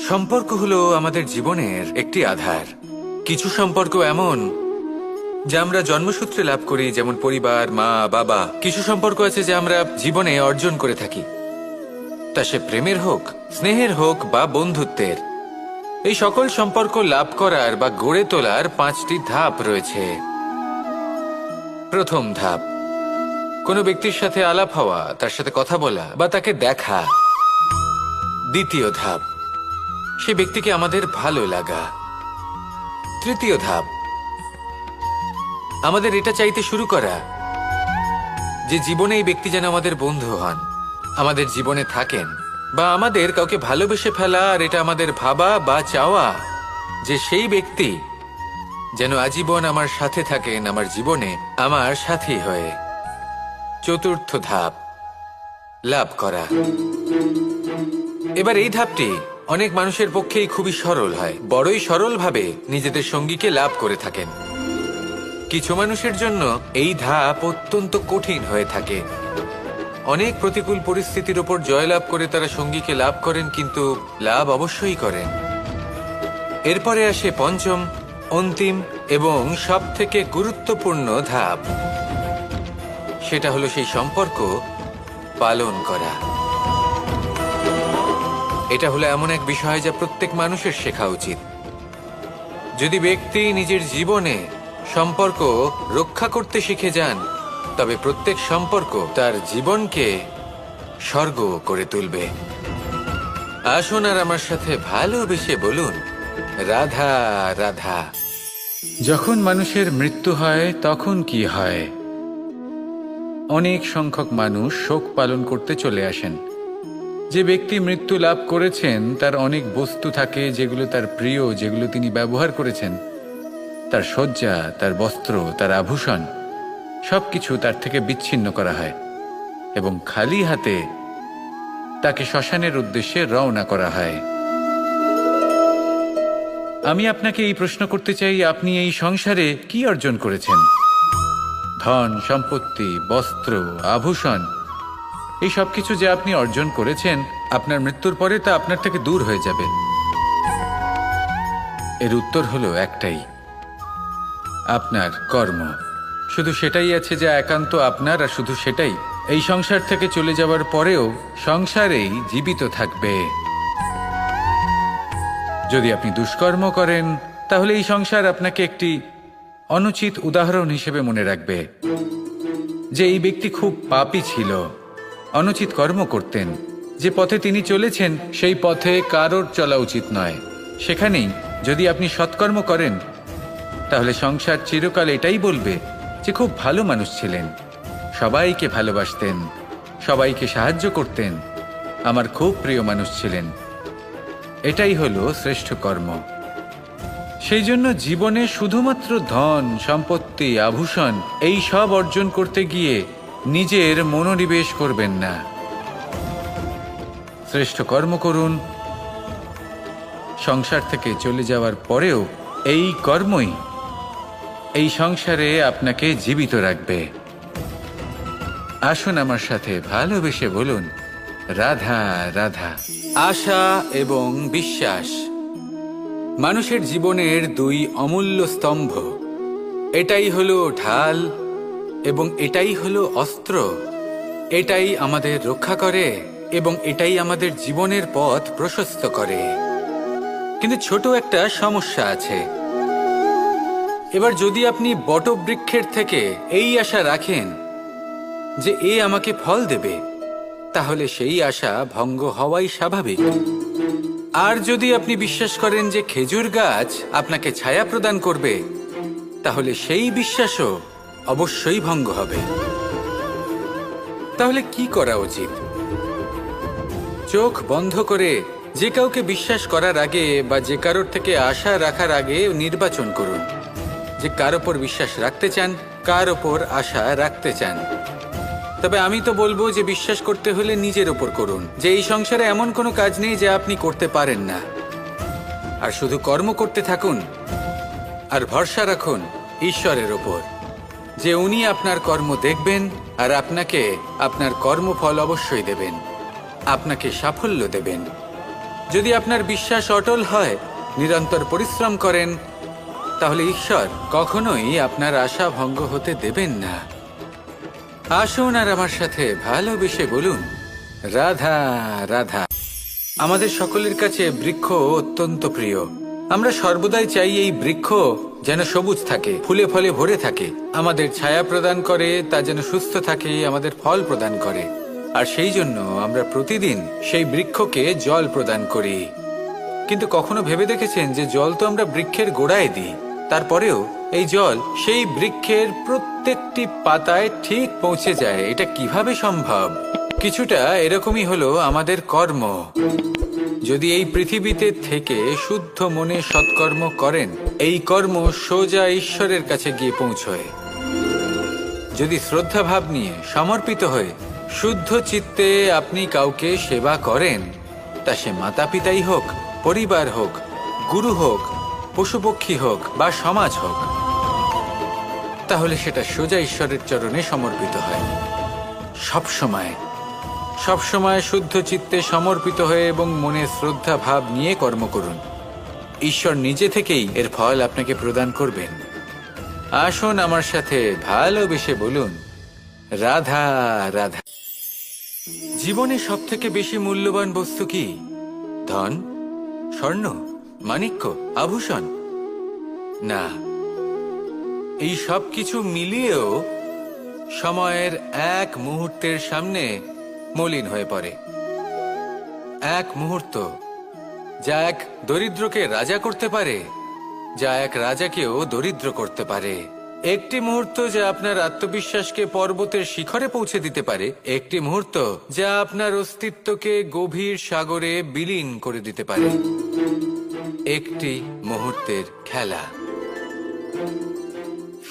সম্পর্ক হলো আমাদের জীবনের একটি আধার। কিছু সম্পর্ক এমন যা আমরা জন্মসূত্রে লাভ করি, যেমন পরিবার, মা, বাবা। কিছু সম্পর্ক আছে যা আমরা জীবনে অর্জন করে থাকি, তা সে প্রেমের হোক, স্নেহের হোক বা বন্ধুত্বের। এই সকল সম্পর্ক লাভ করার বা গড়ে তোলার 5টি ধাপ রয়েছে। প্রথম ধাপ, কোনো ব্যক্তির সাথে আলাপ হওয়া, তার সাথে কথা বলা বা তাকে দেখা। দ্বিতীয় ধাপ, সে ব্যক্তিকে আমাদের ভালো লাগা। তৃতীয় ধাপ, আমাদের এটা চাইতে শুরু করা যে জীবনে এই ব্যক্তি যেন আমাদের বন্ধু হন, আমাদের জীবনে থাকেন, বা আমাদের কাউকে ভালোবেসে ফেলা আর এটা আমাদের ভাবা বা চাওয়া যে সেই ব্যক্তি যেন আজীবন আমার সাথে থাকেন, আমার জীবনে আমার সাথী হয়ে। চতুর্থ ধাপ, লাভ করা। এবার এই ধাপটি অনেক মানুষের পক্ষেই খুবই সরল হয়, বড়ই সরলভাবে নিজেদের সঙ্গীকে লাভ করে থাকেন। কিছু মানুষের জন্য এই ধাপ অত্যন্ত কঠিন হয়ে থাকে। অনেক প্রতিকূল পরিস্থিতির ওপর জয়লাভ করে তারা সঙ্গীকে লাভ করেন, কিন্তু লাভ অবশ্যই করেন। এরপরে আসে পঞ্চম, অন্তিম এবং সবথেকে গুরুত্বপূর্ণ ধাপ। সেটা হলো সেই সম্পর্ক পালন করা। এটা হলো এমন এক বিষয় যা প্রত্যেক মানুষের শেখা উচিত। যদি ব্যক্তি নিজের জীবনে সম্পর্ক রক্ষা করতে শিখে যান, তবে প্রত্যেক সম্পর্ক তার জীবনকে স্বর্গ করে তুলবে। আসুন আর আমার সাথে ভালোবেসে বলুন, রাধা রাধা। যখন মানুষের মৃত্যু হয় তখন কি হয়? অনেক সংখ্যক মানুষ শোক পালন করতে চলে আসেন। যে ব্যক্তি মৃত্যু লাভ করেছেন তার অনেক বস্তু থাকে যেগুলো তার প্রিয়, যেগুলো তিনি ব্যবহার করেছেন। তার শয্যা, তার বস্ত্র, তার আভূষণ সবকিছু তার থেকে বিচ্ছিন্ন করা হয় এবং খালি হাতে তাকে শ্মশানের উদ্দেশ্যে রওনা করা হয়। আমি আপনাকে এই প্রশ্ন করতে চাই, আপনি এই সংসারে কি অর্জন করেছেন? ধন, সম্পত্তি, বস্ত্র, আভূষণ, এই সবকিছু যে আপনি অর্জন করেছেন, আপনার মৃত্যুর পরে তা আপনার থেকে দূর হয়ে যাবে। এর উত্তর হলো একটাই, আপনার কর্ম। শুধু সেটাই আছে যা একান্ত আপনার, আর শুধু সেটাই এই সংসার থেকে চলে যাওয়ার পরেও সংসারেই জীবিত থাকবে। যদি আপনি দুষ্কর্ম করেন, তাহলে এই সংসার আপনাকে একটি অনুচিত উদাহরণ হিসেবে মনে রাখবে যে এই ব্যক্তি খুব পাপী ছিল, অনুচিত কর্ম করতেন। যে পথে তিনি চলেছেন সেই পথে কারোর চলা উচিত নয়। সেখানেই যদি আপনি সৎকর্ম করেন, তাহলে সংসার চিরকাল এটাই বলবে যে খুব ভালো মানুষ ছিলেন, সবাইকে ভালোবাসতেন, সবাইকে সাহায্য করতেন, আমার খুব প্রিয় মানুষ ছিলেন। এটাই হলো শ্রেষ্ঠ কর্ম। সেই জন্য জীবনে শুধুমাত্র ধন, সম্পত্তি, আভূষণ এই সব অর্জন করতে গিয়ে নিজের মনোনিবেশ করবেন না। শ্রেষ্ঠ কর্ম করুন। সংসার থেকে চলে যাওয়ার পরেও এই কর্মই এই সংসারে আপনাকে জীবিত রাখবে। আসুন আমার সাথে ভালোবেসে বলুন, রাধা রাধা। আশা এবং বিশ্বাস মানুষের জীবনের দুই অমূল্য স্তম্ভ। এটাই হলো ঢাল এবং এটাই হলো অস্ত্র। এটাই আমাদের রক্ষা করে এবং এটাই আমাদের জীবনের পথ প্রশস্ত করে। কিন্তু ছোট একটা সমস্যা আছে। এবার যদি আপনি বটবৃক্ষের থেকে এই আশা রাখেন যে এ আমাকে ফল দেবে, তাহলে সেই আশা ভঙ্গ হওয়াই স্বাভাবিক। আর যদি আপনি বিশ্বাস করেন যে খেজুর গাছ আপনাকে ছায়া প্রদান করবে, তাহলে সেই বিশ্বাসও অবশ্যই ভঙ্গ হবে। তাহলে কি করা উচিত? চোখ বন্ধ করে যে কাউকে বিশ্বাস করার আগে বা যে কারোর থেকে আশা রাখার আগে নির্বাচন করুন যে কার ওপর বিশ্বাস রাখতে চান, কার ওপর আশা রাখতে চান। তবে আমি তো বলবো যে বিশ্বাস করতে হলে নিজের ওপর করুন, যে এই সংসারে এমন কোনো কাজ নেই যা আপনি করতে পারেন না। আর শুধু কর্ম করতে থাকুন আর ভরসা রাখুন ঈশ্বরের ওপর যে উনি আপনার কর্ম দেখবেন আর আপনাকে আপনার কর্মফল অবশ্যই দেবেন, আপনাকে সাফল্য দেবেন। যদি আপনার বিশ্বাস অটল হয়, নিরন্তর পরিশ্রম করেন, তাহলে ঈশ্বর কখনোই আপনার আশা ভঙ্গ হতে দেবেন না। আসুন আর আমার সাথে ভালোবেসে বলুন, রাধা রাধা। আমাদের সকলের কাছে বৃক্ষ অত্যন্ত প্রিয়। আমরা সর্বদাই চাই এই বৃক্ষ যেন সবুজ থাকে, ফুলে ফলে ভরে থাকে, আমাদের ছায়া প্রদান করে, তা যেন সুস্থ থাকে, আমাদের ফল প্রদান করে। আর সেই জন্য আমরা প্রতিদিন সেই বৃক্ষকে জল প্রদান করি। কিন্তু কখনো ভেবে দেখেছেন যে জল তো আমরা বৃক্ষের গোড়ায় দিই, তারপরেও এই জল সেই বৃক্ষের প্রত্যেকটি পাতায় ঠিক পৌঁছে যায়? এটা কিভাবে সম্ভব? কিছুটা এরকমই হলো আমাদের কর্ম। যদি এই পৃথিবীতে থেকে শুদ্ধ মনে সৎকর্ম করেন, এই কর্ম সোজা ঈশ্বরের কাছে গিয়ে পৌঁছয়। যদি শ্রদ্ধাভাব নিয়ে সমর্পিত হয়ে শুদ্ধ চিত্তে আপনি কাউকে সেবা করেন, তা সে মাতা পিতাই হোক, পরিবার হোক, গুরু হোক, পশুপক্ষী হোক বা সমাজ হোক, তাহলে সেটা সোজা ঈশ্বরের চরণে সমর্পিত হয়। সবসময় সবসময় শুদ্ধ চিত্তে সমর্পিত হয়ে এবং মনে শ্রদ্ধা ভাব নিয়ে কর্ম করুন। ঈশ্বর নিজে থেকেই এর ফল আপনাকে প্রদান করবেন। আসুন আমার সাথে ভালোবেসে বলুন, রাধা রাধা। জীবনে সব থেকে বেশি মূল্যবান বস্তু কি? ধন, স্বর্ণ, মাণিক্য, আভূষণ? না, এই সব কিছু মিলিয়েও সময়ের এক মুহূর্তের সামনে মলিন হয়ে পড়ে। এক মুহূর্ত যা এক দরিদ্রকে রাজা করতে পারে, যা এক রাজাকেও দরিদ্র করতে পারে। একটি মুহূর্ত যা আপনার আত্মবিশ্বাসকে পর্বতের শিখরে পৌঁছে দিতে পারে, একটি মুহূর্ত যা আপনার অস্তিত্বকে গভীর সাগরে বিলীন করে দিতে পারে। একটি মুহূর্তের খেলা।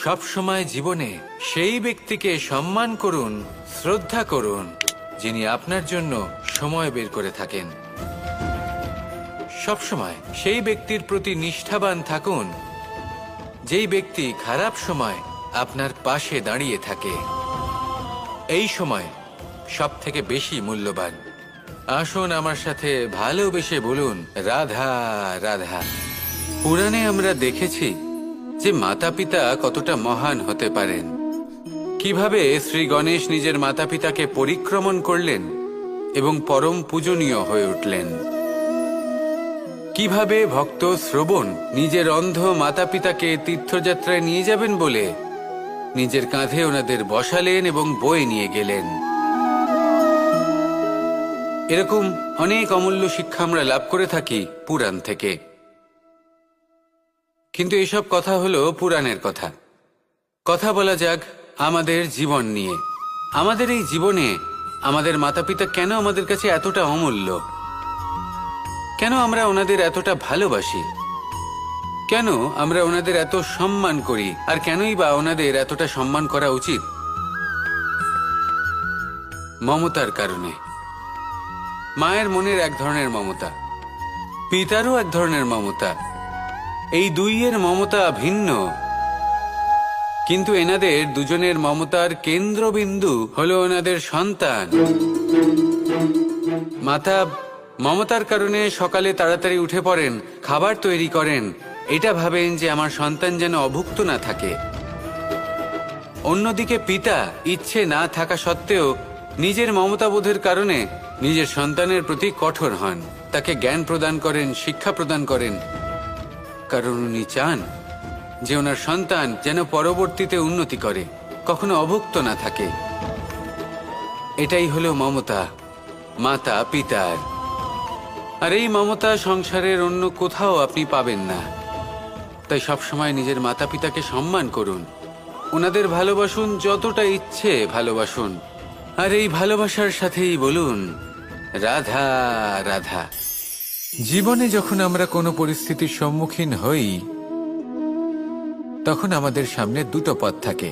সব সময় জীবনে সেই ব্যক্তিকে সম্মান করুন, শ্রদ্ধা করুন, যিনি আপনার জন্য সময় বের করে থাকেন। সবসময় সেই ব্যক্তির প্রতি নিষ্ঠাবান থাকুন, যেই ব্যক্তি খারাপ সময় আপনার পাশে দাঁড়িয়ে থাকে। এই সময় সব থেকে বেশি মূল্যবান। আসুন আমার সাথে ভালোবেসে বলুন, রাধা রাধা। পুরাণে আমরা দেখেছি যে মাতা পিতা কতটা মহান হতে পারেন। কিভাবে শ্রী গণেশ নিজের মাতা পিতাকে পরিক্রমণ করলেন এবং পরম পূজনীয় হয়ে উঠলেন। কিভাবে ভক্ত শ্রবণ নিজের অন্ধ মাতা পিতাকে তীর্থযাত্রায় নিয়ে যাবেন বলে নিজের কাঁধে ওনাদের বসালেন এবং বয়ে নিয়ে গেলেন। এরকম অনেক অমূল্য শিক্ষা আমরা লাভ করে থাকি পুরাণ থেকে। কিন্তু এসব কথা হলো পুরাণের কথা। কথা বলা যাক আমাদের জীবন নিয়ে। আমাদের এই জীবনে আমাদের মাতা পিতা কেন আমাদের কাছে এতটা অমূল্য? কেন আমরা ওনাদের এতটা ভালোবাসি? কেন আমরা ওনাদের এত সম্মান করি? আর কেনই বা ওনাদের এতটা সম্মান করা উচিত? মমতার কারণে। মায়ের মনের এক ধরনের মমতা, পিতারও এক ধরনের মমতা। এই দুইয়ের মমতা ভিন্ন, কিন্তু এনাদের দুজনের মমতার কেন্দ্রবিন্দু হলো ওনাদের সন্তান। মাতা মমতার কারণে সকালে তাড়াতাড়ি উঠে পড়েন, খাবার তৈরি করেন, এটা ভাবেন যে আমার সন্তান যেন অভুক্ত না থাকে। অন্যদিকে পিতা ইচ্ছে না থাকা সত্ত্বেও নিজের মমতাবোধের কারণে নিজের সন্তানের প্রতি কঠোর হন, তাকে জ্ঞান প্রদান করেন, শিক্ষা প্রদান করেন, কারণ উনি চান যে ওনার সন্তান যেন পরবর্তীতে উন্নতি করে, কখনো অভুক্ত না থাকে। এটাই হলো মমতা মাতা পিতার। আর এই মমতা সংসারের অন্য কোথাও আপনি পাবেন না। তাই সবসময় নিজের মাতা পিতাকে সম্মান করুন, ওনাদের ভালোবাসুন, যতটা ইচ্ছে ভালোবাসুন। আর এই ভালোবাসার সাথেই বলুন, রাধা রাধা। জীবনে যখন আমরা কোনো পরিস্থিতির সম্মুখীন হই, তখন আমাদের সামনে দুটো পথ থাকে।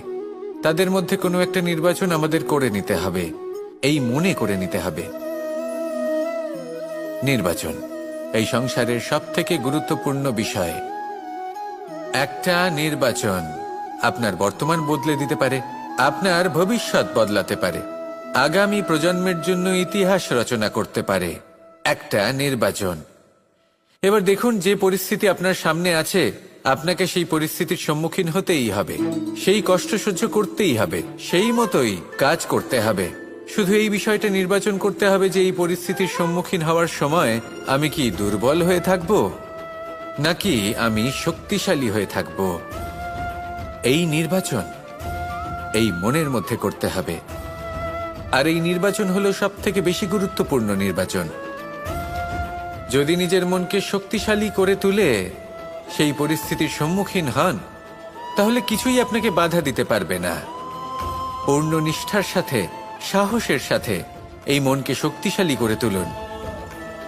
তাদের মধ্যে কোনো একটা নির্বাচন আমাদের করে নিতে হবে, এই মনে করে নিতে হবে। নির্বাচন এই সংসারের সবথেকে গুরুত্বপূর্ণ বিষয়। একটা নির্বাচন আপনার বর্তমান বদলে দিতে পারে, আপনার ভবিষ্যৎ বদলাতে পারে, আগামী প্রজন্মের জন্য ইতিহাস রচনা করতে পারে। একটা নির্বাচন। এবার দেখুন, যে পরিস্থিতি আপনার সামনে আছে, আপনাকে সেই পরিস্থিতির সম্মুখীন হতেই হবে, সেই কষ্ট সহ্য করতেই হবে, সেই মতোই কাজ করতে হবে। শুধু এই বিষয়টা নির্বাচন করতে হবে যে এই পরিস্থিতির সম্মুখীন হওয়ার সময় আমি কি দুর্বল হয়ে থাকব নাকি আমি শক্তিশালী হয়ে থাকব। এই নির্বাচন এই মনের মধ্যে করতে হবে। আর এই নির্বাচন হলো সবথেকে বেশি গুরুত্বপূর্ণ নির্বাচন। যদি নিজের মনকে শক্তিশালী করে তুলে সেই পরিস্থিতির সম্মুখীন হন, তাহলে কিছুই আপনাকে বাধা দিতে পারবে না। পূর্ণ নিষ্ঠার সাথে, সাহসের সাথে এই মনকে শক্তিশালী করে তুলুন,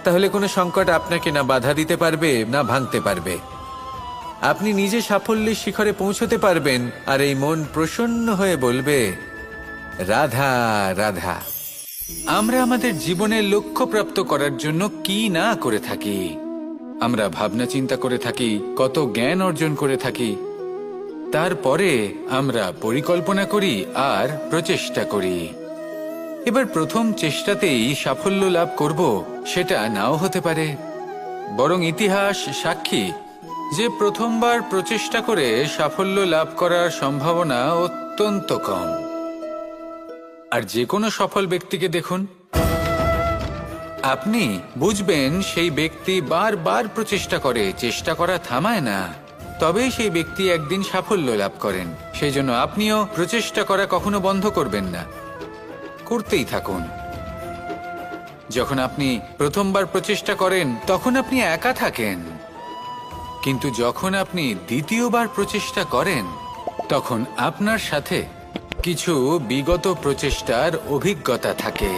তাহলে কোনো সংকট আপনাকে না বাধা দিতে পারবে না ভাঙতে পারবে। আপনি নিজে সাফল্যের শিখরে পৌঁছতে পারবেন, আর এই মন প্রসন্ন হয়ে বলবে, রাধা রাধা। আমরা আমাদের জীবনের লক্ষ্য প্রাপ্ত করার জন্য কি না করে থাকি। আমরা ভাবনা চিন্তা করে থাকি, কত জ্ঞান অর্জন করে থাকি, তারপরে আমরা পরিকল্পনা করি আর প্রচেষ্টা করি। এবার প্রথম চেষ্টাতেই সাফল্য লাভ করব সেটা নাও হতে পারে, বরং ইতিহাস সাক্ষী যে প্রথমবার প্রচেষ্টা করে সাফল্য লাভ করার সম্ভাবনা অত্যন্ত কম। আর যে কোনো সফল ব্যক্তিকে দেখুন, আপনি বুঝবেন সেই ব্যক্তি বারবার প্রচেষ্টা করে, চেষ্টা করা থামায় না, তবেই সেই ব্যক্তি একদিন সাফল্য লাভ করেন। সেই জন্য আপনিও প্রচেষ্টা করা কখনো বন্ধ করবেন না, করতেই থাকুন। যখন আপনি প্রথমবার প্রচেষ্টা করেন তখন আপনি একা থাকেন, কিন্তু যখন আপনি দ্বিতীয়বার প্রচেষ্টা করেন তখন আপনার সাথে কিছু বিগত প্রচেষ্টার অভিজ্ঞতা থাকে।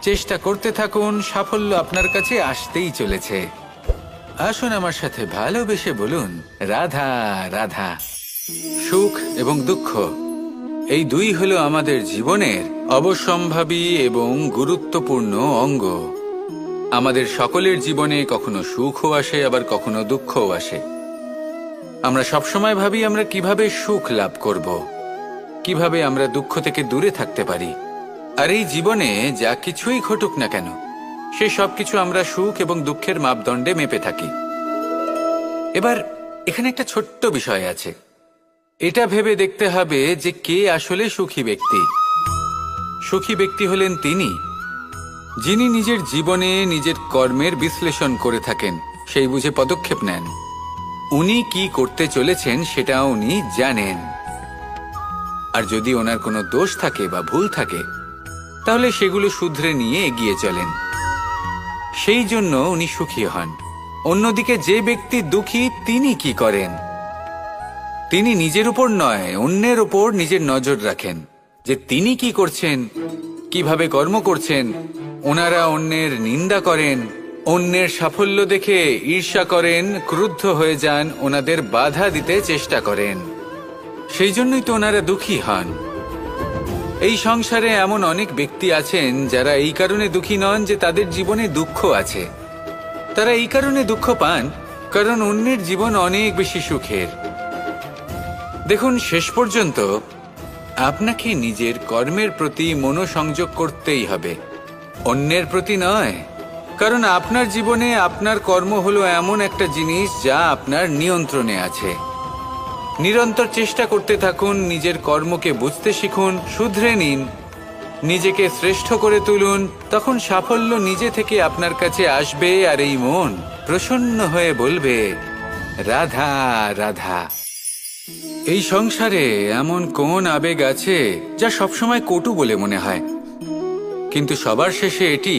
চেষ্টা করতে থাকুন, সাফল্য আপনার কাছে আসতেই চলেছে। আসুন আমার সাথে ভালোবেসে বলুন, রাধা রাধা। সুখ এবং দুঃখ এই দুই হলো আমাদের জীবনের অবশ্যম্ভাবী এবং গুরুত্বপূর্ণ অঙ্গ। আমাদের সকলের জীবনে কখনো সুখও আসে, আবার কখনো দুঃখও আসে। আমরা সবসময় ভাবি আমরা কিভাবে সুখ লাভ করব, কিভাবে আমরা দুঃখ থেকে দূরে থাকতে পারি। আর এই জীবনে যা কিছুই ঘটুক না কেন, সে সবকিছু আমরা সুখ এবং দুঃখের মাপদণ্ডে মেপে থাকি। এবার এখানে একটা ছোট্ট বিষয় আছে, এটা ভেবে দেখতে হবে যে কে আসলে সুখী ব্যক্তি। সুখী ব্যক্তি হলেন তিনি যিনি নিজের জীবনে নিজের কর্মের বিশ্লেষণ করে থাকেন, সেই বুঝে পদক্ষেপ নেন। উনি কি করতে চলেছেন সেটা উনি জানেন, আর যদি ওনার কোনো দোষ থাকে বা ভুল থাকে তাহলে সেগুলো শুধরে নিয়ে এগিয়ে চলেন। সেই জন্য উনি সুখী হন। অন্যদিকে যে ব্যক্তি দুঃখী, তিনি কি করেন? তিনি নিজের উপর নয়, অন্যের উপর নিজের নজর রাখেন যে তিনি কি করছেন, কিভাবে কর্ম করছেন। ওনারা অন্যের নিন্দা করেন, অন্যের সাফল্য দেখে ঈর্ষা করেন, ক্রুদ্ধ হয়ে যান, ওনাদের বাধা দিতে চেষ্টা করেন। সেই জন্যই তো ওনারা দুঃখী হন। এই সংসারে এমন অনেক ব্যক্তি আছেন যারা এই কারণে দুঃখী নন যে তাদের জীবনে দুঃখ আছে। তারা এই কারণে দুঃখ পান কারণ অন্যের জীবন অনেক বেশি সুখের। দেখুন, শেষ পর্যন্ত আপনাকে নিজের কর্মের প্রতি মনোসংযোগ করতেই হবে, অন্যের প্রতি নয়। কারণ আপনার জীবনে আপনার কর্ম হলো এমন একটা জিনিস যা আপনার নিয়ন্ত্রণে আছে। নিরন্তর চেষ্টা করতে থাকুন, নিজের কর্মকে বুঝতে শিখুন, শুধরে নিন, নিজেকে শ্রেষ্ঠ করে তুলুন। তখন সাফল্য নিজে থেকে আপনার কাছে আসবে, আর এই মন প্রসন্ন হয়ে বলবে, রাধা রাধা। এই সংসারে এমন কোন আবেগ আছে যা সবসময় কটু বলে মনে হয়, কিন্তু সবার শেষে এটি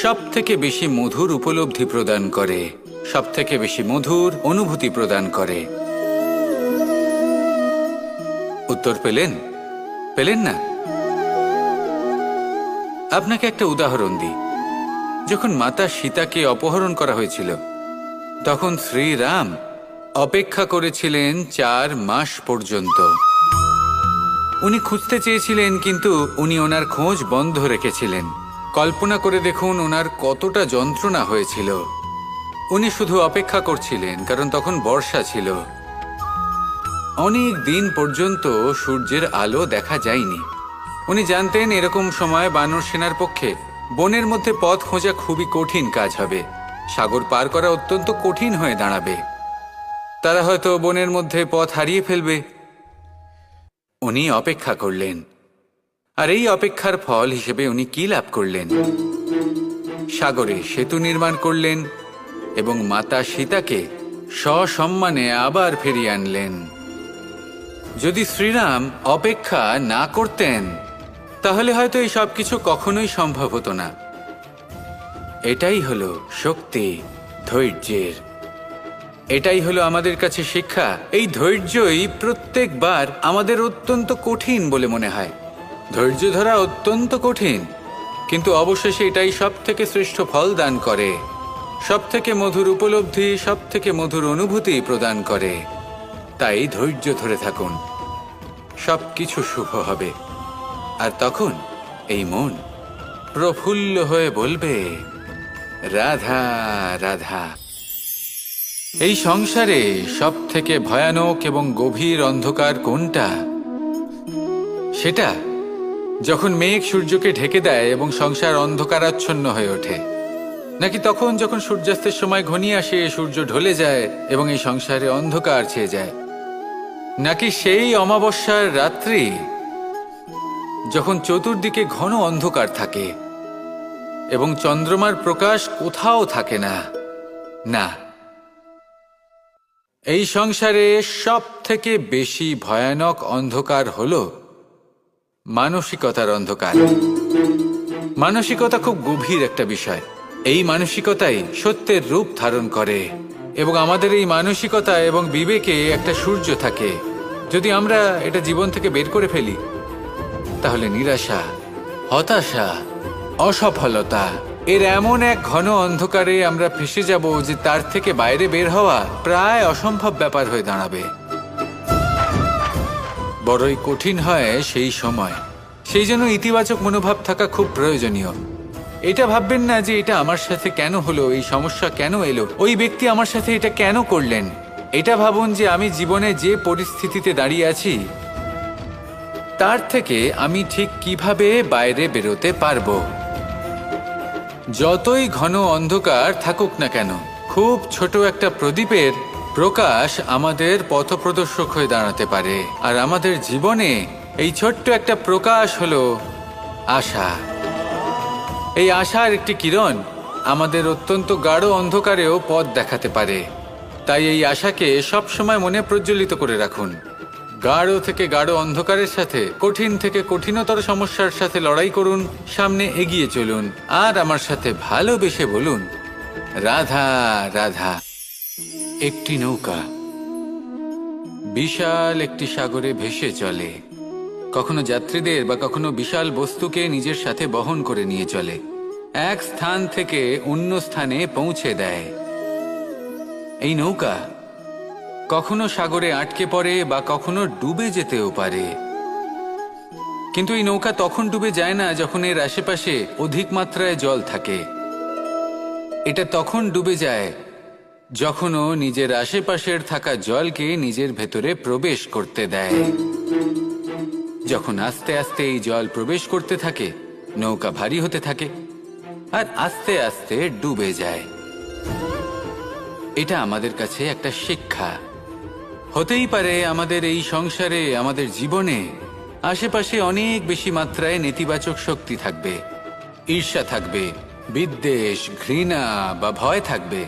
সব থেকে বেশি মধুর উপলব্ধি প্রদান করে, সব থেকে বেশি মধুর অনুভূতি প্রদান করে। উত্তর পেলেন? পেলেন না? আপনাকে একটা উদাহরণ দিই। যখন মাতা সীতাকে অপহরণ করা হয়েছিল তখন শ্রীরাম অপেক্ষা করেছিলেন 4 মাস পর্যন্ত। উনি খুঁজতে চেয়েছিলেন, কিন্তু উনি ওনার খোঁজ বন্ধ রেখেছিলেন। কল্পনা করে দেখুন ওনার কতটা যন্ত্রণা হয়েছিল। উনি শুধু অপেক্ষা করছিলেন, কারণ তখন বর্ষা ছিল। অনেক দিন পর্যন্ত সূর্যের আলো দেখা যায়নি। উনি জানতেন এরকম সময় বানর সেনার পক্ষে বনের মধ্যে পথ খোঁজা খুবই কঠিন কাজ হবে। সাগর পার করা অত্যন্ত কঠিন হয়ে দাঁড়াবে। তারা হয়তো বনের মধ্যে পথ হারিয়ে ফেলবে। উনি অপেক্ষা করলেন, আর এই অপেক্ষার ফল হিসেবে উনি কি লাভ করলেন? সাগরে সেতু নির্মাণ করলেন এবং মাতা সীতাকে সসম্মানে আবার ফিরিয়ে আনলেন। যদি শ্রীরাম অপেক্ষা না করতেন তাহলে হয়তো এই সব কিছু কখনোই সম্ভব হতো না। এটাই হলো শক্তি ধৈর্যের। এটাই হলো আমাদের কাছে শিক্ষা। এই ধৈর্যই প্রত্যেকবার আমাদের অত্যন্ত কঠিন বলে মনে হয়। ধৈর্য ধরা অত্যন্ত কঠিন, কিন্তু অবশেষে এটাই সব থেকে শ্রেষ্ঠ ফল দান করে, সব থেকে মধুর উপলব্ধি, সব থেকে মধুর অনুভূতি প্রদান করে। তাই ধৈর্য ধরে থাকুন, সব কিছু শুভ হবে। আর তখন এই মন প্রফুল্ল হয়ে বলবে, রাধা রাধা। এই সংসারে সব থেকে ভয়ানক এবং গভীর অন্ধকার কোনটা? সেটা যখন মেঘ সূর্যকে ঢেকে দেয় এবং সংসার অন্ধকারাচ্ছন্ন হয়ে ওঠে, নাকি তখন যখন সূর্যাস্তের সময় ঘনিয়ে আসে, সূর্য ঢলে যায় এবং এই সংসারে অন্ধকার ছেয়ে যায়, নাকি সেই অমাবস্যার রাত্রি যখন চতুর্দিকে ঘন অন্ধকার থাকে এবং চন্দ্রমার প্রকাশ কোথাও থাকে না? না, এই সংসারে সব থেকে বেশি ভয়ানক অন্ধকার হলো মানসিকতার অন্ধকার। মানসিকতা খুব গভীর একটা বিষয়। এই মানসিকতাই সত্যের রূপ ধারণ করে এবং আমাদের এই মানসিকতা এবং বিবেকে একটা সূর্য থাকে। যদি আমরা এটা জীবন থেকে বের করে ফেলি তাহলে নিরাশা, হতাশা, অসফলতা এর এমন এক ঘন অন্ধকারে আমরা ফেসে যাব যে তার থেকে বাইরে বের হওয়া প্রায় অসম্ভব ব্যাপার হয়ে দাঁড়াবে। বড়ই কঠিন হয় সেই সময়। সেই জন্য ইতিবাচক মনোভাব থাকা খুব প্রয়োজনীয়। এটা ভাববেন না যে এটা আমার সাথে কেন হলো, এই সমস্যা কেন এলো, ওই ব্যক্তি আমার সাথে এটা কেন করলেন। এটা ভাবুন যে আমি জীবনে যে পরিস্থিতিতে দাঁড়িয়ে আছি তার থেকে আমি ঠিক কিভাবে বাইরে বেরোতে পারবো। যতই ঘন অন্ধকার থাকুক না কেন, খুব ছোট একটা প্রদীপের প্রকাশ আমাদের পথপ্রদর্শক হয়ে দাঁড়াতে পারে। আর আমাদের জীবনে এই ছোট্ট একটা প্রকাশ হলো আশা। এই আশার একটি কিরণ আমাদের অত্যন্ত গাঢ় অন্ধকারেও পথ দেখাতে পারে। তাই এই আশাকে সব সময় মনে প্রজ্বলিত করে রাখুন। গাঢ় থেকে গাঢ় অন্ধকারের সাথে, কঠিন থেকে কঠিনতর সমস্যার সাথে লড়াই করুন, সামনে এগিয়ে চলুন, আর আমার সাথে ভালোবেসে বলুন, রাধা রাধা। একটি নৌকা বিশাল একটি সাগরে ভেসে চলে। কখনো যাত্রীদের বা কখনো বিশাল বস্তুকে নিজের সাথে বহন করে নিয়ে চলে, এক স্থান থেকে অন্য স্থানে পৌঁছে দেয়। এই নৌকা কখনো সাগরে আটকে পড়ে বা কখনো ডুবে যেতেও পারে, কিন্তু এই নৌকা তখন ডুবে যায় না যখন এর আশেপাশে অধিক মাত্রায় জল থাকে। এটা তখন ডুবে যায় যখন ও নিজের আশেপাশের থাকা জলকে নিজের ভেতরে প্রবেশ করতে দেয়। যখন আস্তে আস্তে এই জল প্রবেশ করতে থাকে, নৌকা ভারী হতে থাকে আর আস্তে আস্তে ডুবে যায়। এটা আমাদের কাছে একটা শিক্ষা। হতেই পারে আমাদের এই সংসারে, আমাদের জীবনে আশেপাশে অনেক বেশি মাত্রায় নেতিবাচক শক্তি থাকবে, ঈর্ষা থাকবে, বিদ্বেষ, ঘৃণা বা ভয় থাকবে,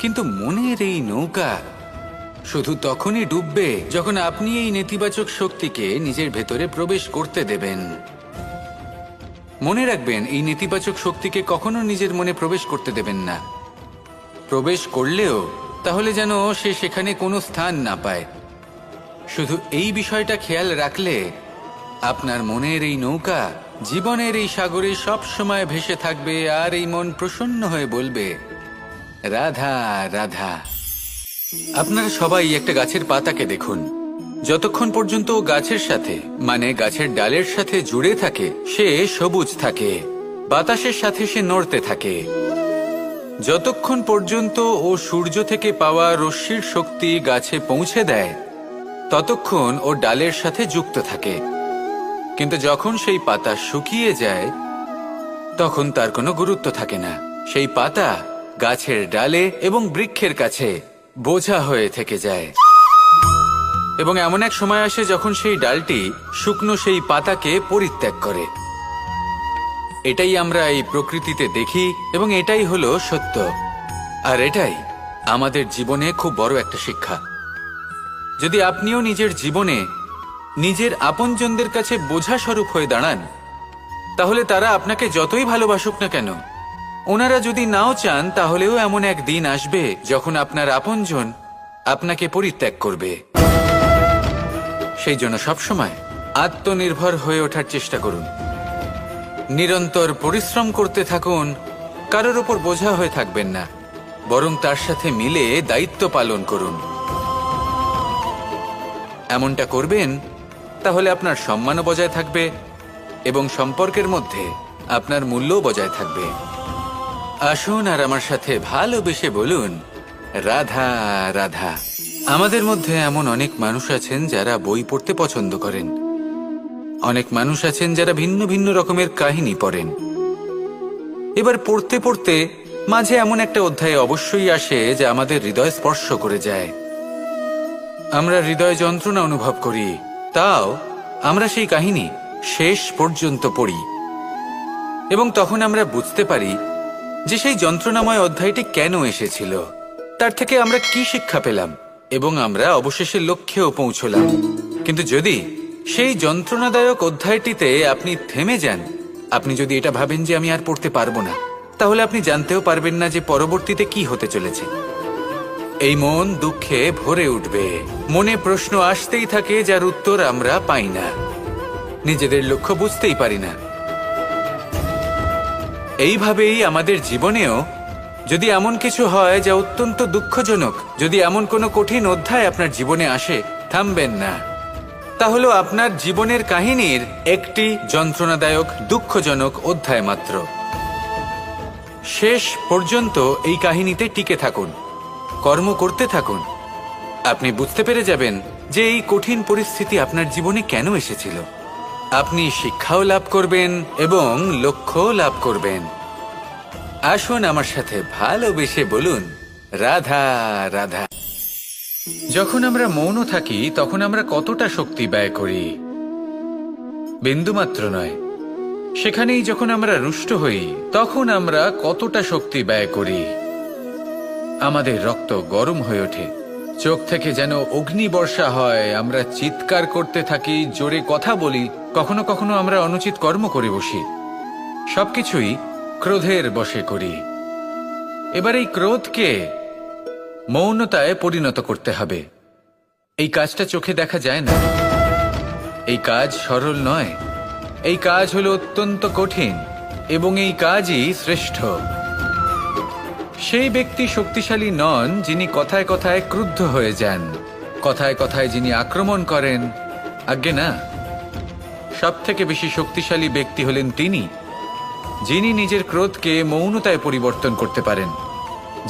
কিন্তু মনের এই নৌকা শুধু তখনই ডুববে যখন আপনি এই নেতিবাচক শক্তিকে নিজের ভেতরে প্রবেশ করতে দেবেন। মনে রাখবেন, এই নেতিবাচক শক্তিকে কখনো নিজের মনে প্রবেশ করতে দেবেন না। প্রবেশ করলেও তাহলে যেন সে সেখানে কোনো স্থান না পায়। শুধু এই বিষয়টা খেয়াল রাখলে আপনার মনের এই নৌকা জীবনের এই সাগরে সব সময় ভেসে থাকবে, আর এই মন প্রসন্ন হয়ে বলবে, রাধা রাধা। আপনারা সবাই একটা গাছের পাতাকে দেখুন। যতক্ষণ পর্যন্ত গাছের সাথে, মানে গাছের ডালের সাথে জুড়ে থাকে, সে সবুজ থাকে, বাতাসের সাথে সে নড়তে থাকে। যতক্ষণ পর্যন্ত ও সূর্য থেকে পাওয়া রশ্মির শক্তি গাছে পৌঁছে দেয় ততক্ষণ ও ডালের সাথে যুক্ত থাকে। কিন্তু যখন সেই পাতা শুকিয়ে যায় তখন তার কোনো গুরুত্ব থাকে না। সেই পাতা গাছের ডালে এবং বৃক্ষের কাছে বোঝা হয়ে থেকে যায়। এবং এমন এক সময় আসে যখন সেই ডালটি শুকনো সেই পাতাকে পরিত্যাগ করে। এটাই আমরা এই প্রকৃতিতে দেখি এবং এটাই হলো সত্য। আর এটাই আমাদের জীবনে খুব বড় একটা শিক্ষা। যদি আপনিও নিজের জীবনে নিজের আপনজনদের কাছে বোঝা স্বরূপ হয়ে দাঁড়ান, তাহলে তারা আপনাকে যতই ভালোবাসুক না কেন, ওনারা যদি নাও চান, তাহলেও এমন এক দিন আসবে যখন আপনার আপনজন আপনাকে পরিত্যাগ করবে। সেই জন্য সবসময় আত্মনির্ভর হয়ে ওঠার চেষ্টা করুন, নিরন্তর পরিশ্রম করতে থাকুন, কারোর ওপর বোঝা হয়ে থাকবেন না, বরং তার সাথে মিলে দায়িত্ব পালন করুন। এমনটা করবেন, তাহলে আপনার সম্মানও বজায় থাকবে এবং সম্পর্কের মধ্যে আপনার মূল্যও বজায় থাকবে। আসুন আর আমার সাথে ভালোবেসে বলুন, রাধা রাধা। আমাদের মধ্যে এমন অনেক মানুষ আছেন যারা বই পড়তে পছন্দ করেন। অনেক মানুষ আছেন যারা ভিন্ন ভিন্ন রকমের কাহিনী পড়েন। এবার পড়তে পড়তে মাঝে এমন একটা অধ্যায় অবশ্যই আসে যা আমাদের হৃদয় স্পর্শ করে যায়। আমরা হৃদয় যন্ত্রণা অনুভব করি, তাও আমরা সেই কাহিনী শেষ পর্যন্ত পড়ি এবং তখন আমরা বুঝতে পারি যে সেই যন্ত্রণাময় অধ্যায়টি কেন এসেছিল, তার থেকে আমরা কি শিক্ষা পেলাম এবং আমরা অবশেষে লক্ষ্যেও পৌঁছলাম। কিন্তু যদি সেই যন্ত্রণাদায়ক অধ্যায়টিতে আপনি থেমে যান, আপনি যদি এটা ভাবেন যে আমি আর পড়তে পারবো না, তাহলে আপনি জানতেও পারবেন না যে পরবর্তীতে কি হতে চলেছে। এই মন দুঃখে ভরে উঠবে, মনে প্রশ্ন আসতেই থাকে যার উত্তর আমরা পাই না, নিজেদের লক্ষ্য বুঝতেই পারি না। এইভাবেই আমাদের জীবনেও যদি এমন কিছু হয় যা অত্যন্ত দুঃখজনক, যদি এমন কোনো কঠিন অধ্যায় আপনার জীবনে আসে, থামবেন না। তা হলো আপনার জীবনের কাহিনীর একটি যন্ত্রণাদায়ক দুঃখজনক অধ্যায় মাত্র। শেষ পর্যন্ত এই কাহিনীতে টিকে থাকুন, কর্ম করতে থাকুন। আপনি বুঝতে পেরে যাবেন যে এই কঠিন পরিস্থিতি আপনার জীবনে কেন এসেছিল। আপনি শিক্ষাও লাভ করবেন এবং লক্ষ্যও লাভ করবেন। আসুন আমার সাথে ভালোবেসে বলুন, রাধা রাধা। যখন আমরা মৌন থাকি তখন আমরা কতটা শক্তি ব্যয় করি, বিন্দুমাত্র নয়। সেখানেই যখন আমরা রুষ্ট হই তখন আমরা কতটা শক্তি ব্যয় করি। আমাদের রক্ত গরম হয়ে ওঠে, চোখ থেকে যেন অগ্নিবর্ষা হয়, আমরা চিৎকার করতে থাকি, জোরে কথা বলি, কখনো কখনো আমরা অনুচিত কর্ম করে বসি। সবকিছুই ক্রোধের বশে করি। এবার এই ক্রোধকে মৌনতায় পরিণত করতে হবে। এই কাজটা চোখে দেখা যায় না, এই কাজ সরল নয়, এই কাজ হলো অত্যন্ত কঠিন এবং এই কাজই শ্রেষ্ঠ। সেই ব্যক্তি শক্তিশালী নন যিনি কথায় কথায় ক্রুদ্ধ হয়ে যান, কথায় কথায় যিনি আক্রমণ করেন। আজ্ঞে না, সব থেকে বেশি শক্তিশালী ব্যক্তি হলেন তিনি যিনি নিজের ক্রোধকে মৌনতায় পরিবর্তন করতে পারেন,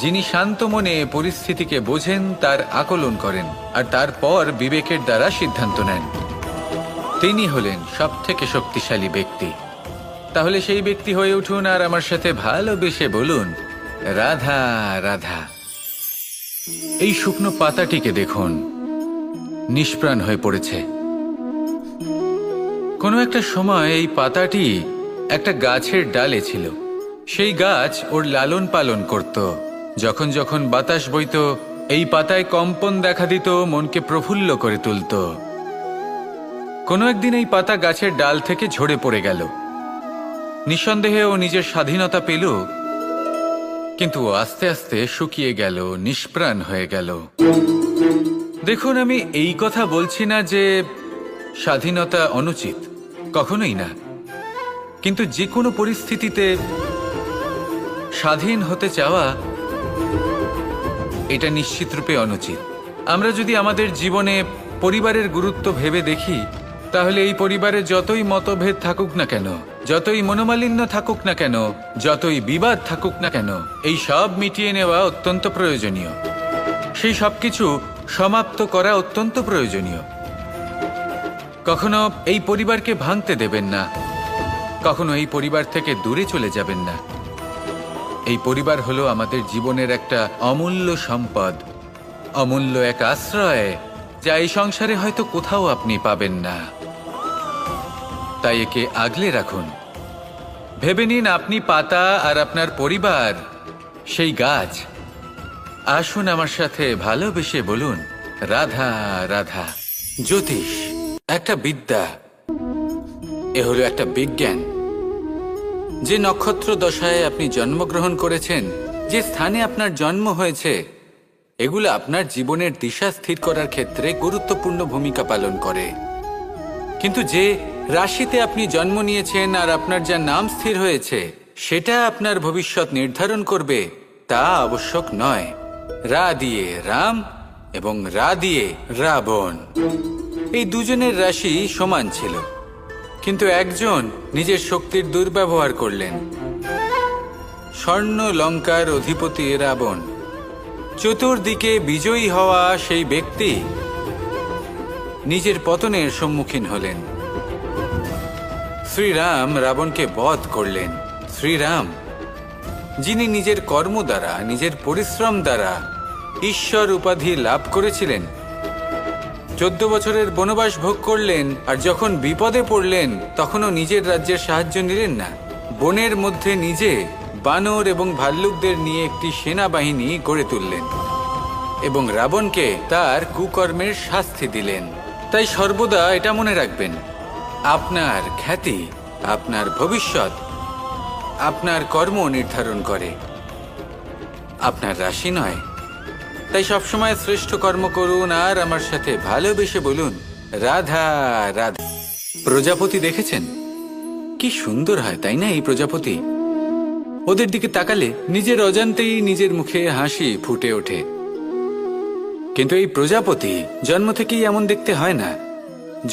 যিনি শান্ত মনে পরিস্থিতিকে বোঝেন, তার আকলন করেন আর তারপর বিবেকের দ্বারা সিদ্ধান্ত নেন। তিনি হলেন সব থেকে শক্তিশালী ব্যক্তি। তাহলে সেই ব্যক্তি হয়ে উঠুন আর আমার সাথে ভালোবেসে বলুন, রাধা রাধা। এই শুকনো পাতাটিকে দেখুন, নিষ্প্রাণ হয়ে পড়েছে। কোনো একটা সময় এই পাতাটি একটা গাছের ডালে ছিল। সেই গাছ ওর লালন পালন করত। যখন যখন বাতাস বইত, এই পাতায় কম্পন দেখা দিত, মনকে প্রফুল্ল করে তুলত। কোনো একদিন এই পাতা গাছের ডাল থেকে ঝরে পড়ে গেল। নিঃসন্দেহে ও নিজের স্বাধীনতা পেল, কিন্তু আস্তে আস্তে শুকিয়ে গেল, নিষ্প্রাণ হয়ে গেল। দেখুন, আমি এই কথা বলছি না যে স্বাধীনতা অনুচিত, কখনোই না। কিন্তু যে কোনো পরিস্থিতিতে স্বাধীন হতে চাওয়া এটা নিশ্চিতরূপে অনুচিত। আমরা যদি আমাদের জীবনে পরিবারের গুরুত্ব ভেবে দেখি, তাহলে এই পরিবারে যতই মতভেদ থাকুক না কেন, যতই মনোমালিন্য থাকুক না কেন, যতই বিবাদ থাকুক না কেন, এই সব মিটিয়ে নেওয়া অত্যন্ত প্রয়োজনীয়। সেই সবকিছু সমাপ্ত করা অত্যন্ত প্রয়োজনীয়। কখনো এই পরিবারকে ভাঙতে দেবেন না, কখনো এই পরিবার থেকে দূরে চলে যাবেন না। এই পরিবার হলো আমাদের জীবনের একটা অমূল্য সম্পদ, অমূল্য এক আশ্রয়, যা এই সংসারে হয়তো কোথাও আপনি পাবেন না। তাই একে আগলে রাখুন। ভেবে নিন আপনি পাতা আর আপনার পরিবার সেই গাছ। আসুন আমার সাথে ভালোবেসে বলুন, রাধা রাধা। জ্যোতিষ একটা বিদ্যা, এ হলো একটা বিজ্ঞান। যে নক্ষত্র দশায় আপনি জন্মগ্রহণ করেছেন, যে স্থানে আপনার জন্ম হয়েছে, এগুলো আপনার জীবনের দিশা স্থির করার ক্ষেত্রে গুরুত্বপূর্ণ ভূমিকা পালন করে। কিন্তু যে রাশিতে আপনি জন্ম নিয়েছেন আর আপনার যা নাম স্থির হয়েছে, সেটা আপনার ভবিষ্যৎ নির্ধারণ করবে তা আবশ্যক নয়। রা দিয়ে রাম এবং রা দিয়ে রাবণ, এই দুজনের রাশি সমান ছিল, কিন্তু একজন নিজের শক্তির দুর্ব্যবহার করলেন। স্বর্ণ লঙ্কার অধিপতি রাবণ, চতুর্দিকে বিজয়ী হওয়া সেই ব্যক্তি নিজের পতনের সম্মুখীন হলেন। শ্রীরাম রাবণকে বধ করলেন। শ্রীরাম, যিনি নিজের কর্ম দ্বারা, নিজের পরিশ্রম দ্বারা ঈশ্বর উপাধি লাভ করেছিলেন, 14 বছরের বনবাস ভোগ করলেন, আর যখন বিপদে পড়লেন তখনও নিজের রাজ্যের সাহায্য নিলেন না। বনের মধ্যে নিজে বানর এবং ভাল্লুকদের নিয়ে একটি সেনাবাহিনী গড়ে তুললেন এবং রাবণকে তার কুকর্মের শাস্তি দিলেন। তাই সর্বদা এটা মনে রাখবেন, আপনার খ্যাতি, আপনার ভবিষ্যৎ আপনার কর্ম নির্ধারণ করে, আপনার রাশি নয়। তাই সবসময় শ্রেষ্ঠ কর্ম করুন আর আমার সাথে ভালোবেসে বলুন, রাধা রাধা। প্রজাপতি দেখেছেন কি সুন্দর হয়, তাই না? এই প্রজাপতি, ওদের দিকে তাকালে নিজের অজান্তেই নিজের মুখে হাসি ফুটে ওঠে। কিন্তু এই প্রজাপতি জন্ম থেকেই এমন দেখতে হয় না।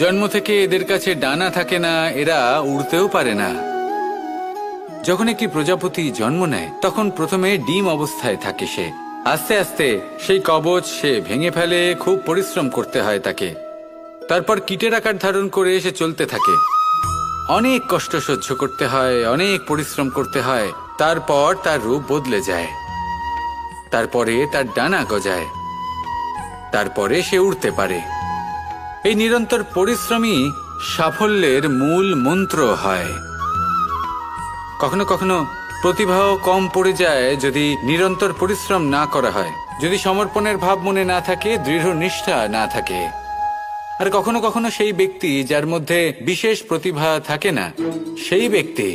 জন্ম থেকে এদের কাছে ডানা থাকে না, এরা উড়তেও পারে না। যখন একটি প্রজাপতি জন্ম নেয় তখন প্রথমে ডিম অবস্থায় থাকে সে। আস্তে আস্তে সেই কবচ সে ভেঙে ফেলে, খুব পরিশ্রম করতে হয় তাকে। তারপর কীটের আকার ধারণ করে সে চলতে থাকে, অনেক কষ্ট সহ্য করতে হয়, অনেক পরিশ্রম করতে হয়। তারপর তার রূপ বদলে যায়, তারপরে তার ডানা গজায়, তারপরে সে উড়তে পারে। এই নিরন্তর পরিশ্রমই সাফল্যের মূল মন্ত্র হয়। কখনো কখনো প্রতিভাও কম পড়ে যায় যদি নিরন্তর পরিশ্রম না করা হয়, যদি সমর্পণের ভাব মনে না থাকে, দৃঢ় নিষ্ঠা না থাকে। আর কখনো কখনো সেই ব্যক্তি যার মধ্যে বিশেষ প্রতিভা থাকে না, সেই ব্যক্তি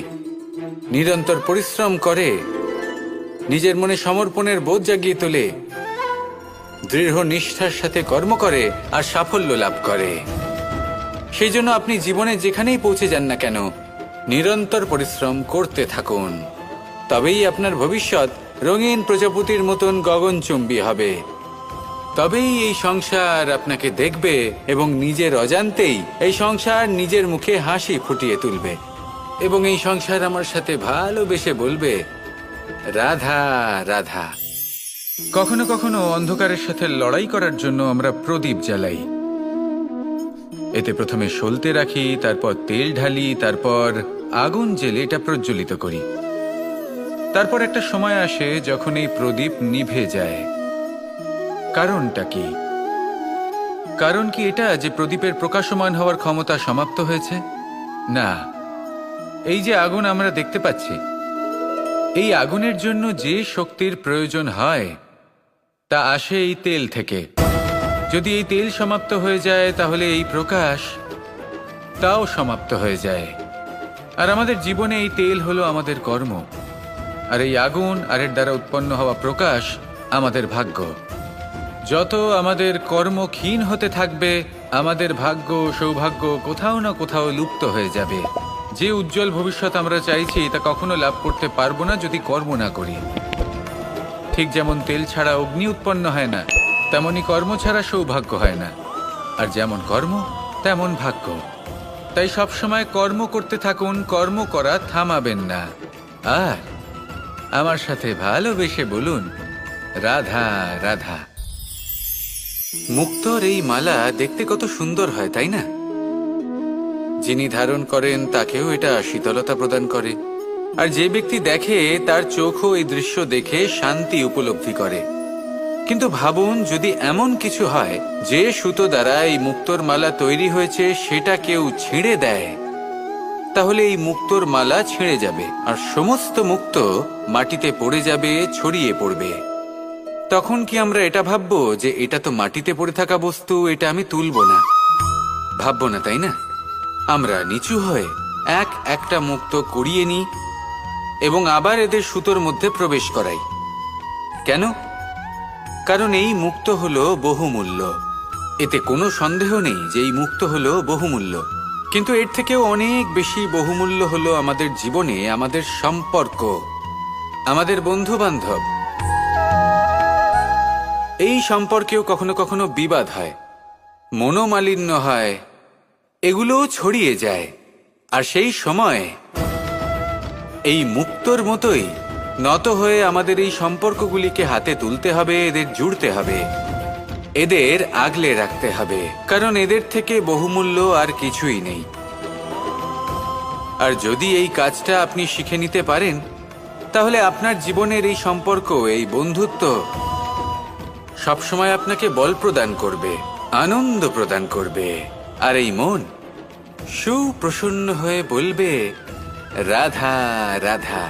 নিরন্তর পরিশ্রম করে, নিজের মনে সমর্পণের বোধ জাগিয়ে তোলে, দৃঢ় নিষ্ঠার সাথে কর্ম করে আর সাফল্য লাভ করে। সেই জন্য আপনি জীবনে যেখানেই পৌঁছে যান না কেন, নিরন্তর পরিশ্রম করতে থাকুন। তবেই আপনার ভবিষ্যৎ রঙিন প্রজাপতির মতন গগনচুম্বী হবে। তবেই এই সংসার আপনাকে দেখবে এবং নিজের অজান্তেই এই সংসার নিজের মুখে হাসি ফুটিয়ে তুলবে এবং এই সংসার আমার সাথে ভালোবেসে বলবে, রাধা রাধা। কখনো কখনো অন্ধকারের সাথে লড়াই করার জন্য আমরা প্রদীপ জ্বালাই। এতে প্রথমে সলতে রাখি, তারপর তেল ঢালি, তারপর আগুন জেলে এটা প্রজ্বলিত করি। তারপর একটা সময় আসে যখন এই প্রদীপ নিভে যায়। কারণটা কি? কারণ কি এটা যে প্রদীপের প্রকাশমান হওয়ার ক্ষমতা সমাপ্ত হয়েছে? না, এই যে আগুন আমরা দেখতে পাচ্ছি, এই আগুনের জন্য যে শক্তির প্রয়োজন হয় তা আসে এই তেল থেকে। যদি এই তেল সমাপ্ত হয়ে যায় তাহলে এই প্রকাশ তাও সমাপ্ত হয়ে যায়। আর আমাদের জীবনে এই তেল হলো আমাদের কর্ম, আর এই আগুন আর এর দ্বারা উৎপন্ন হওয়া প্রকাশ আমাদের ভাগ্য। যত আমাদের কর্ম ক্ষীণ হতে থাকবে, আমাদের ভাগ্য সৌভাগ্য কোথাও না কোথাও লুপ্ত হয়ে যাবে। যে উজ্জ্বল ভবিষ্যৎ আমরা চাইছি তা কখনো লাভ করতে পারবো না যদি কর্ম না করি। ঠিক যেমন তেল ছাড়া অগ্নি উৎপন্ন হয় না, তেমনি কর্ম ছাড়া সৌভাগ্য হয় না। আর যেমন কর্ম তেমন ভাগ্য। তাই সবসময় কর্ম করতে থাকুন, কর্ম করা থামাবেন না। আর আমার সাথে ভালোবেসে বলুন, রাধা রাধা। মুক্তোর এই মালা দেখতে কত সুন্দর হয়, তাই না? যিনি ধারণ করেন তাকেও এটা শীতলতা প্রদান করে। আর যে ব্যক্তি দেখে তার চোখও এই দৃশ্য দেখে শান্তি উপলব্ধি করে। কিন্তু ভাবুন, যদি এমন কিছু হয় যে সুতো দ্বারা এই মুক্তোর মালা তৈরি হয়েছে সেটা কেউ ছিঁড়ে দেয়, তাহলে এই মুক্তোর মালা ছিঁড়ে যাবে আর সমস্ত মুক্তো মাটিতে পড়ে যাবে, ছড়িয়ে পড়বে। তখন কি আমরা এটা ভাববো যে এটা তো মাটিতে পড়ে থাকা বস্তু, এটা আমি তুলবো না? ভাববো না, তাই না? আমরা নিচু হয়ে একটা মুক্তো কুড়িয়ে নিই এবং আবার এদের সুতোর মধ্যে প্রবেশ করাই। কেন? কারণ এই মুক্তো হলো বহুমূল্য। এতে কোনো সন্দেহ নেই যে এই মুক্তো হলো বহুমূল্য। কিন্তু এর থেকেও অনেক বেশি বহুমূল্য হলো আমাদের জীবনে আমাদের সম্পর্ক, আমাদের বন্ধু বান্ধব। এই সম্পর্কেও কখনো কখনো বিবাদ হয়, মনোমালিন্য হয়, এগুলোও ছড়িয়ে যায়। আর সেই সময় এই মুক্তোর মতোই নত হয়ে আমাদের এই সম্পর্কগুলিকে হাতে তুলতে হবে, এদের জুড়তে হবে, এদের আগলে রাখতে হবে, কারণ এদের থেকে বহুমূল্য আর কিছুই নেই। আর যদি এই কাজটা আপনি শিখে নিতে পারেন, তাহলে আপনার জীবনের এই সম্পর্ক, এই বন্ধুত্ব সবসময় আপনাকে বল প্রদান করবে, আনন্দ প্রদান করবে। আর এই মন সুপ্রসন্ন হয়ে বলবে, রাধা রাধা।